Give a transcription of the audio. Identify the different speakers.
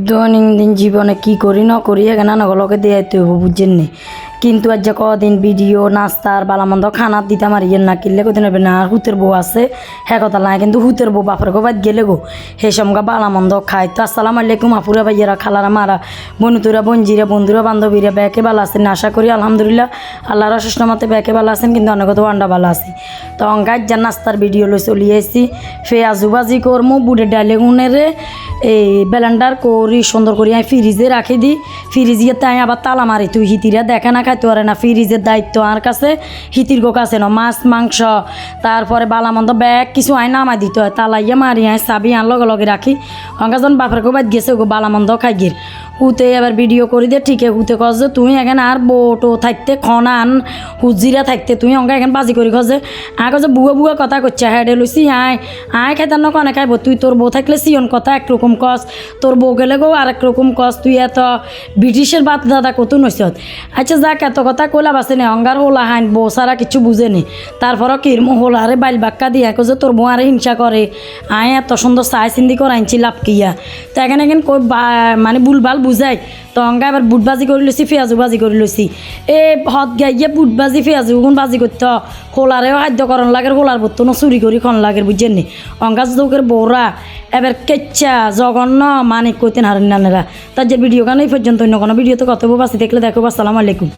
Speaker 1: দৈনন্দিন জীবনে কি করি না করি এখানে নগলকে দিয়ে বুঝছেন নি কিন্তু আজ যে কদিন ভিডিও নাস্তার বালামন্দ খানা দিতাম আর ইয়ে না কিনলে কদিন হবে না আর হুতের বউ আছে হ্যাঁ কথা নাই কিন্তু হুতের বউ বাপের গো বাদ গেলে গো হে সমগা বালামন্দ খাই তো আসসালামু আলাইকুম আপুরা ভাইয়েরা খালারা মারা বনুতুরা বঞ্জিরা বন্ধুরা বান্ধবীরা ব্যাকে ভালো আছেন আশা করি আলহামদুলিল্লাহ আল্লাহর অশেষ মতে ব্যাকে ভালো আছেন কিন্তু অনেক তো আন্ডা ভালো আছি তো অঙ্গাই যা নাস্তার ভিডিও লই চলিয়ে এসেছি পেঁয়াজু ভাজি করমু বুড়ের ডালে গুনেরে এই ব্লেন্ডার করি সুন্দর করি আমি ফ্রিজে রাখি দিই ফ্রিজে তাই আবার তালা মারি তুই হিতিরা দেখে না খাইতে পারে না ফ্রিজের দায়িত্ব আর কাছে হিতির গো কাছে না মাছ মাংস তারপরে বালামন্দ ব্যাগ কিছু আই নামাই দিতে হয় তালাইয়া মারি আয় চাবি আন লগে লগে রাখি অঙ্কাজন বাপের গো বাদ গেছে গো বালামন্দ খাই গির হুতে এবার ভিডিও করি দে ঠিকই হুতে কস যে তুই এখানে আর বোটো থাকতে খনান হুজিরা থাকতে তুই অঙ্কা এখানে বাজি করি কস যে আগে যে বুয়া বুয়া কথা করছে হেডে লইছি আয় আয় খাইতার না কনে খাইব তুই তোর বউ থাকলে সিয়ন কথা একরকম কস তোর বউ গেলে গো আর একরকম কস তুই এত ব্রিটিশের বাত দাদা কত নইছত আচ্ছা যাক এত কথা কইলা বাসে নে অঙ্গার হোলা হাইন বউ সারা কিছু বুঝেনি তারপরও কিরম হোলারে বাইল বাক্কা দিয়ে যে তোর বউ আরে হিংসা করে আয় এত সুন্দর চাই চিন্দি করাইছি লাভ কিয়া তো এখানে এখানে কই মানে ভুলভাল বুঝাই তো অঙ্গা এবার বুট বাজি করে লইছি পেঁয়াজু বাজি করে লইছি এ হত গাইয়ে বুট বাজি পেঁয়াজু গুণ বাজি করতে হোলারেও খাদ্যকরণ লাগে হোলার বর্তনও চুরি করি খন লাগে বুঝছেন নি অঙ্গাজ দৌকের বৌরা এবার কেচ্ছা জঘন্য মানে কইতেন হারেন নানেরা তার যে ভিডিও গান এই পর্যন্ত অন্য কোনো ভিডিওতে কত বাসি দেখলে দেখো আসসালামু আলাইকুম।